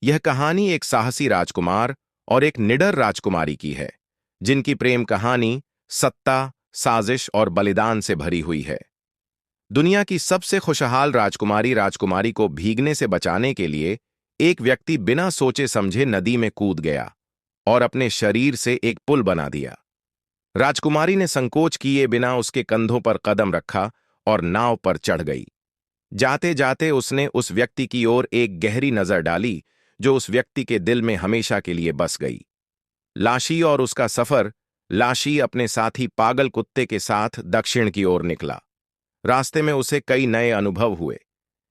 यह कहानी एक साहसी राजकुमार और एक निडर राजकुमारी की है, जिनकी प्रेम कहानी सत्ता, साजिश और बलिदान से भरी हुई है। दुनिया की सबसे खुशहाल राजकुमारी को भीगने से बचाने के लिए एक व्यक्ति बिना सोचे समझे नदी में कूद गया और अपने शरीर से एक पुल बना दिया। राजकुमारी ने संकोच किए बिना उसके कंधों पर कदम रखा और नाव पर चढ़ गई। जाते जाते उसने उस व्यक्ति की ओर एक गहरी नजर डाली जो उस व्यक्ति के दिल में हमेशा के लिए बस गई। लाशी और उसका सफर। लाशी अपने साथी पागल कुत्ते के साथ दक्षिण की ओर निकला। रास्ते में उसे कई नए अनुभव हुए,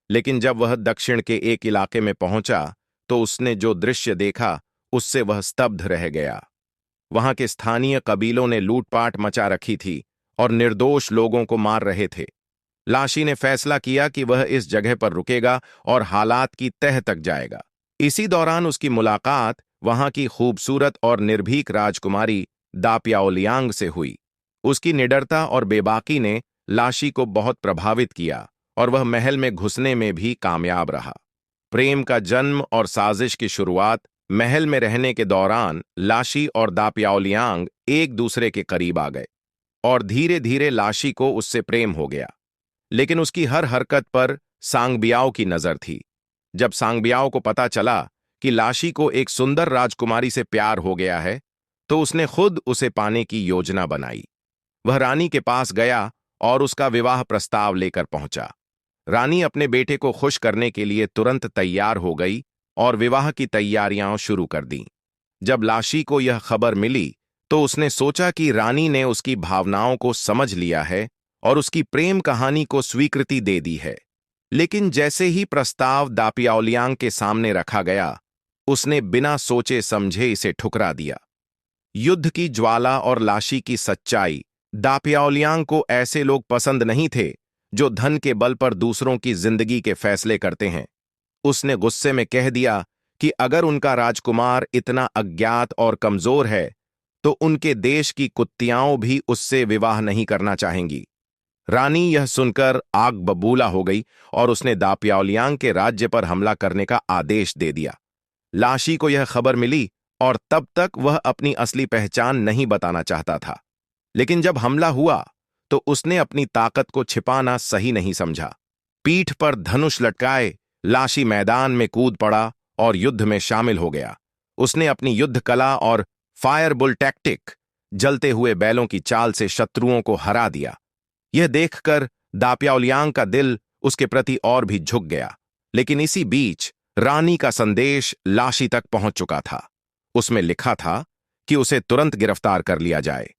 लेकिन जब वह दक्षिण के एक इलाके में पहुंचा तो उसने जो दृश्य देखा उससे वह स्तब्ध रह गया। वहां के स्थानीय कबीलों ने लूटपाट मचा रखी थी और निर्दोष लोगों को मार रहे थे। लाशी ने फैसला किया कि वह इस जगह पर रुकेगा और हालात की तह तक जाएगा। इसी दौरान उसकी मुलाकात वहां की खूबसूरत और निर्भीक राजकुमारी दाप्याओलियांग से हुई। उसकी निडरता और बेबाकी ने लाशी को बहुत प्रभावित किया और वह महल में घुसने में भी कामयाब रहा। प्रेम का जन्म और साजिश की शुरुआत। महल में रहने के दौरान लाशी और दाप्याओलियांग एक दूसरे के करीब आ गए और धीरे धीरे लाशी को उससे प्रेम हो गया। लेकिन उसकी हर हरकत पर सांगबियाओ की नजर थी। जब सांगबियाओ को पता चला कि लाशी को एक सुंदर राजकुमारी से प्यार हो गया है, तो उसने खुद उसे पाने की योजना बनाई। वह रानी के पास गया और उसका विवाह प्रस्ताव लेकर पहुंचा। रानी अपने बेटे को खुश करने के लिए तुरंत तैयार हो गई और विवाह की तैयारियां शुरू कर दीं। जब लाशी को यह खबर मिली तो उसने सोचा कि रानी ने उसकी भावनाओं को समझ लिया है और उसकी प्रेम कहानी को स्वीकृति दे दी है। लेकिन जैसे ही प्रस्ताव दाप्याओलियांग के सामने रखा गया, उसने बिना सोचे समझे इसे ठुकरा दिया। युद्ध की ज्वाला और लाशी की सच्चाई। दाप्याओलियांग को ऐसे लोग पसंद नहीं थे जो धन के बल पर दूसरों की जिंदगी के फैसले करते हैं। उसने गुस्से में कह दिया कि अगर उनका राजकुमार इतना अज्ञात और कमजोर है तो उनके देश की कुत्तियाओं भी उससे विवाह नहीं करना चाहेंगी। रानी यह सुनकर आग बबूला हो गई और उसने दाप्याओलियांग के राज्य पर हमला करने का आदेश दे दिया। लाशी को यह खबर मिली और तब तक वह अपनी असली पहचान नहीं बताना चाहता था। लेकिन जब हमला हुआ तो उसने अपनी ताकत को छिपाना सही नहीं समझा। पीठ पर धनुष लटकाए लाशी मैदान में कूद पड़ा और युद्ध में शामिल हो गया। उसने अपनी युद्ध कला और फायरबुल टैक्टिक, जलते हुए बैलों की चाल से शत्रुओं को हरा दिया। यह देखकर दाप्याओलियांग का दिल उसके प्रति और भी झुक गया। लेकिन इसी बीच रानी का संदेश लाशी तक पहुंच चुका था। उसमें लिखा था कि उसे तुरंत गिरफ्तार कर लिया जाए।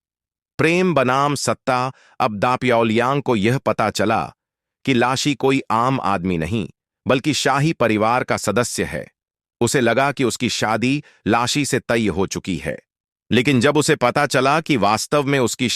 प्रेम बनाम सत्ता। अब दाप्याओलियांग को यह पता चला कि लाशी कोई आम आदमी नहीं बल्कि शाही परिवार का सदस्य है। उसे लगा कि उसकी शादी लाशी से तय हो चुकी है। लेकिन जब उसे पता चला कि वास्तव में उसकी